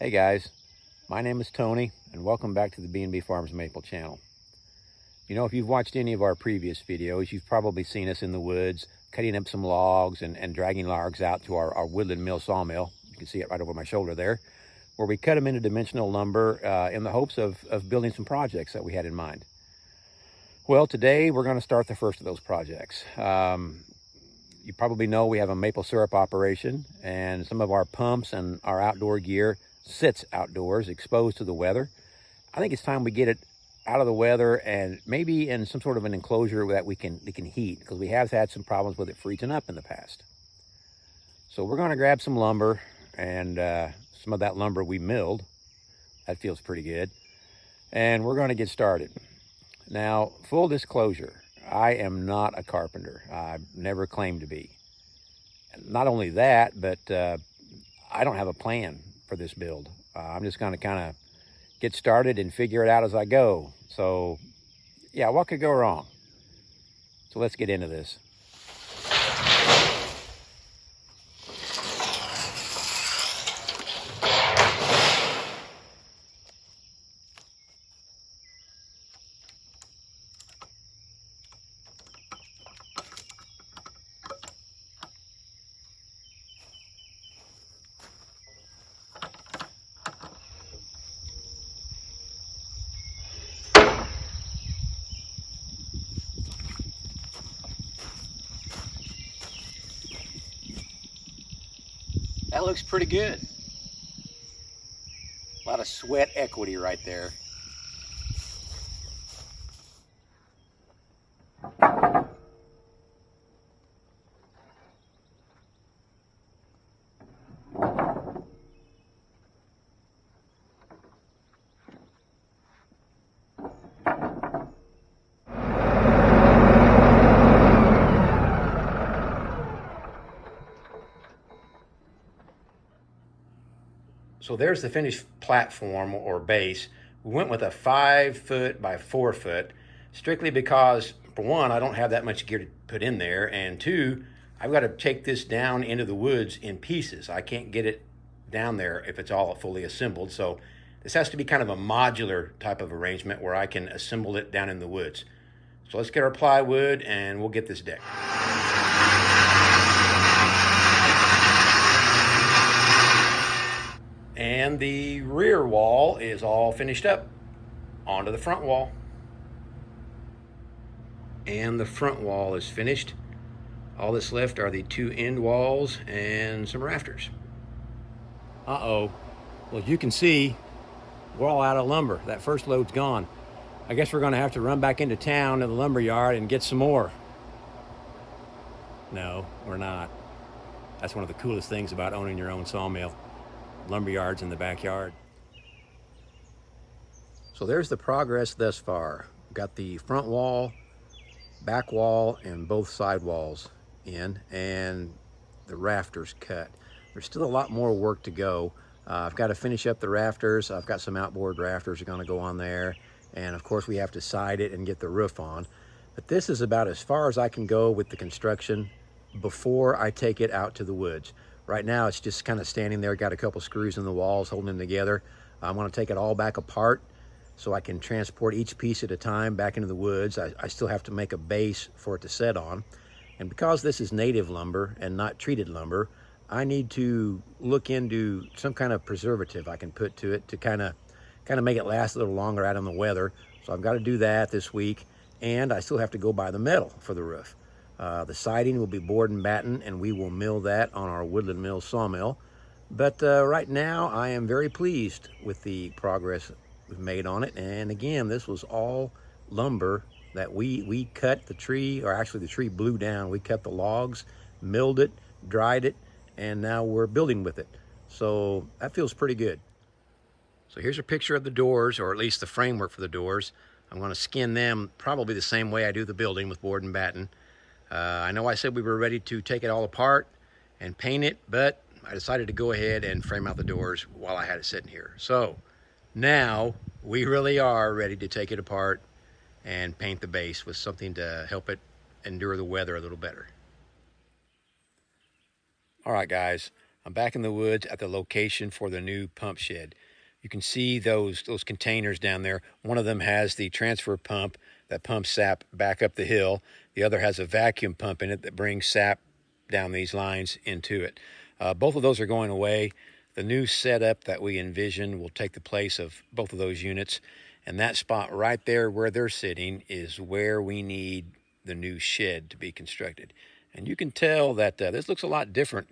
Hey guys, my name is Tony and welcome back to the B&B Farms Maple channel. You know, if you've watched any of our previous videos, you've probably seen us in the woods cutting up some logs and dragging logs out to our Woodland Mill sawmill. You can see it right over my shoulder there, where we cut them into dimensional lumber in the hopes of building some projects that we had in mind. Well, today we're going to start the first of those projects. You probably know we have a maple syrup operation, and some of our pumps and our outdoor gear sits outdoors, exposed to the weather. I think it's time we get it out of the weather and maybe in some sort of an enclosure that we can heat, because we have had some problems with it freezing up in the past. So we're going to grab some lumber, and some of that lumber we milled. That feels pretty good. And we're going to get started. Now, full disclosure, I am not a carpenter. I've never claimed to be. Not only that, but I don't have a plan for this build. I'm just going to kind of get started and figure it out as I go. So, yeah, what could go wrong? So let's get into this. That looks pretty good. A lot of sweat equity right there. So there's the finished platform or base. We went with a 5 foot by 4 foot, strictly because, for one, I don't have that much gear to put in there, and two, I've got to take this down into the woods in pieces. I can't get it down there if it's all fully assembled. So this has to be kind of a modular type of arrangement where I can assemble it down in the woods. So let's get our plywood and we'll get this deck. And the rear wall is all finished up. Onto the front wall. And the front wall is finished. All that's left are the 2 end walls and some rafters. Uh-oh. Well, as you can see, we're all out of lumber. That first load's gone. I guess we're gonna have to run back into town to the lumber yard and get some more. No, we're not. That's one of the coolest things about owning your own sawmill. Lumber yards in the backyard. So there's the progress thus far. We've got the front wall, back wall, and both side walls in, and the rafters cut. There's still a lot more work to go. I've got to finish up the rafters. I've got some outboard rafters that are going to go on there, and of course we have to side it and get the roof on. But this is about as far as I can go with the construction before I take it out to the woods. Right now it's just kind of standing there, got a couple screws in the walls holding them together. I want to take it all back apart so I can transport each piece at a time back into the woods. I still have to make a base for it to set on. And because this is native lumber and not treated lumber, I need to look into some kind of preservative I can put to it to kind of make it last a little longer out in the weather. So I've got to do that this week, and I still have to go buy the metal for the roof. The siding will be board and batten, and we will mill that on our Woodland Mills sawmill. But right now, I am very pleased with the progress we've made on it. And again, this was all lumber that we cut the tree, or actually the tree blew down. We cut the logs, milled it, dried it, and now we're building with it. So that feels pretty good. So here's a picture of the doors, or at least the framework for the doors. I'm going to skin them probably the same way I do the building, with board and batten. I know I said we were ready to take it all apart and paint it, but I decided to go ahead and frame out the doors while I had it sitting here. So now we really are ready to take it apart and paint the base with something to help it endure the weather a little better. All right, guys, I'm back in the woods at the location for the new pump shed. You can see those containers down there. One of them has the transfer pump that pumps sap back up the hill. The other has a vacuum pump in it that brings sap down these lines into it. Both of those are going away. The new setup that we envision will take the place of both of those units. And that spot right there where they're sitting is where we need the new shed to be constructed. And you can tell that this looks a lot different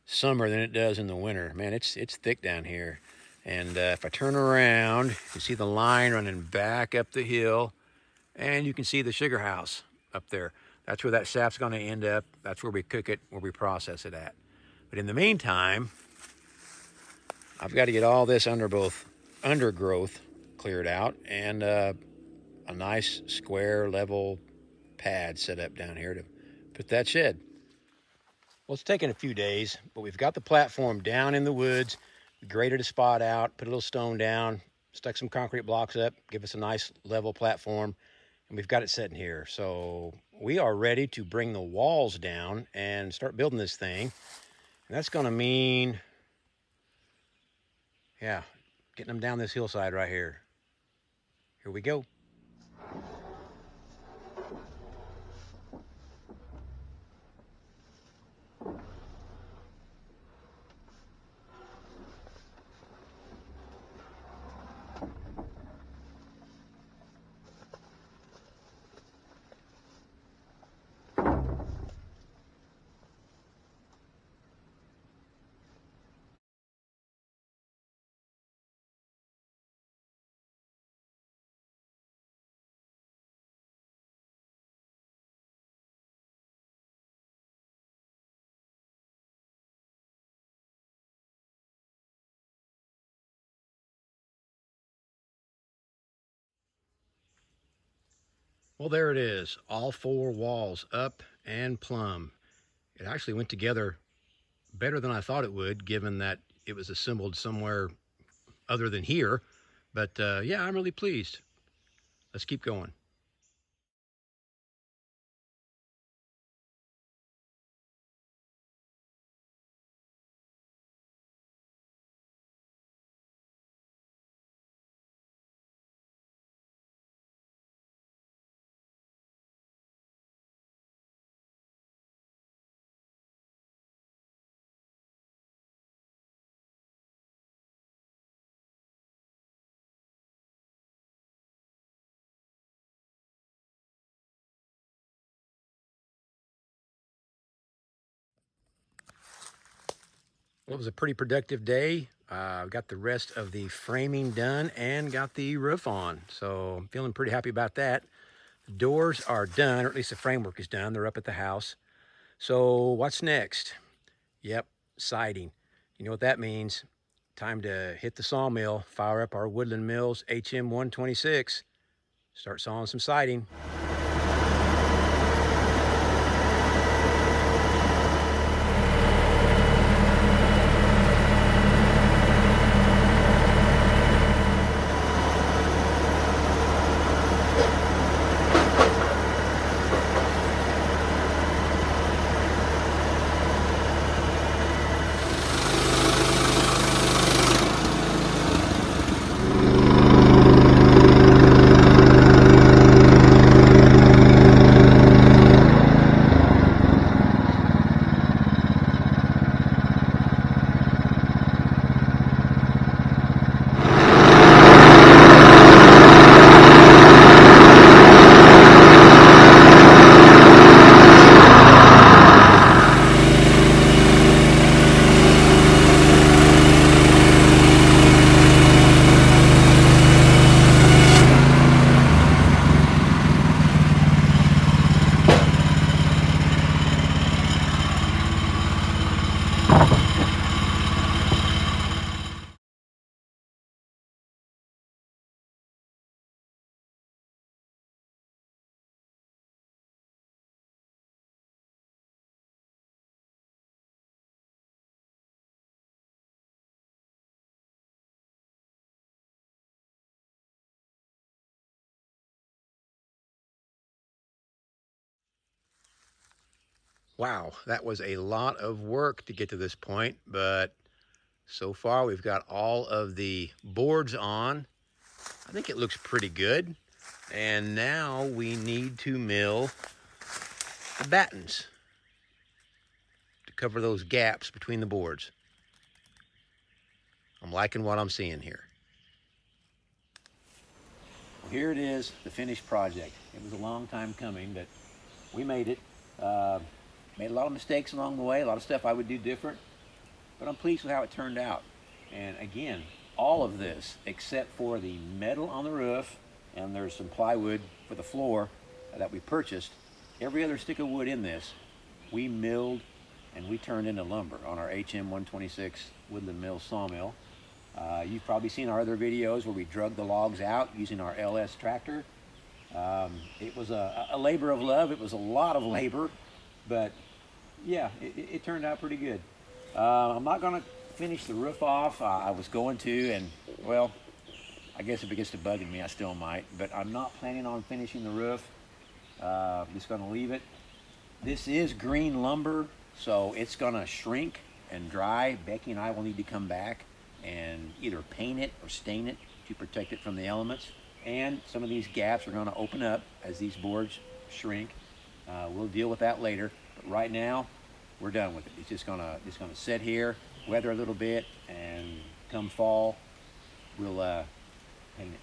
summer than it does in the winter. Man, it's thick down here. And if I turn around, you can see the line running back up the hill, and you can see the sugar house up there. That's where that sap's going to end up. That's where we cook it, where we process it at. But in the meantime, I've got to get all this undergrowth cleared out and a nice square level pad set up down here to put that shed. Well, it's taken a few days, but we've got the platform down in the woods. We graded a spot out, put a little stone down, stuck some concrete blocks up, give us a nice level platform, and we've got it sitting here. So we are ready to bring the walls down and start building this thing. And that's going to mean, yeah, getting them down this hillside right here. Here we go. Well, there it is, all four walls up and plumb. It actually went together better than I thought it would, given that it was assembled somewhere other than here. But yeah, I'm really pleased. Let's keep going. Well, it was a pretty productive day. Got the rest of the framing done and got the roof on. So I'm feeling pretty happy about that. The doors are done, or at least the framework is done. They're up at the house. So what's next? Yep, siding. You know what that means. Time to hit the sawmill, fire up our Woodland Mills HM 126, start sawing some siding. Wow, that was a lot of work to get to this point, but so far we've got all of the boards on. I think it looks pretty good. And now we need to mill the battens to cover those gaps between the boards. I'm liking what I'm seeing here. Well, here it is, the finished project. It was a long time coming, but we made it. Made a lot of mistakes along the way, a lot of stuff I would do different, but I'm pleased with how it turned out. And again, all of this, except for the metal on the roof, and there's some plywood for the floor that we purchased, every other stick of wood in this, we milled and we turned into lumber on our HM 126 Woodland Mills sawmill. You've probably seen our other videos where we drug the logs out using our LS tractor. It was a labor of love. It was a lot of labor, but yeah, it turned out pretty good. I'm not going to finish the roof off. I was going to, and well, I guess if it gets to bugging me, I still might, but I'm not planning on finishing the roof. Just going to leave it. This is green lumber, so it's going to shrink and dry. Becky and I will need to come back and either paint it or stain it to protect it from the elements. And some of these gaps are going to open up as these boards shrink. We'll deal with that later, but right now we're done with it. It's just gonna sit here, weather a little bit, and come fall we'll paint it.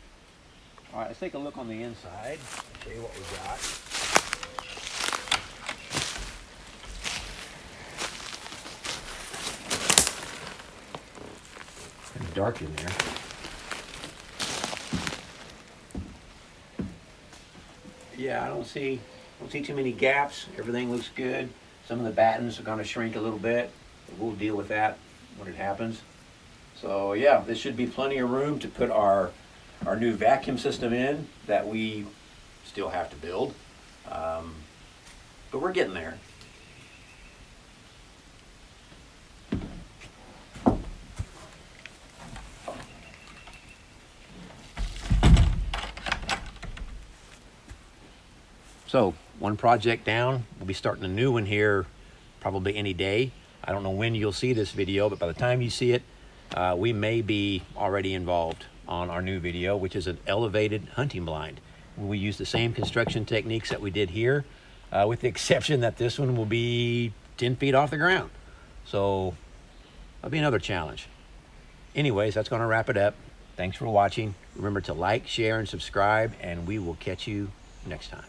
All right, let's take a look on the inside. Show you what we got. It's dark in there. Yeah, I don't see too many gaps. Everything looks good. Some of the battens are going to shrink a little bit. We'll deal with that when it happens. So yeah, this should be plenty of room to put our new vacuum system in that we still have to build. But we're getting there. So one project down. We'll be starting a new one here probably any day. I don't know when you'll see this video, but by the time you see it, we may be already involved on our new video, which is an elevated hunting blind. We use the same construction techniques that we did here, with the exception that this one will be 10 feet off the ground. So that'll be another challenge. Anyways, that's going to wrap it up. Thanks for watching. Remember to like, share, and subscribe, and we will catch you next time.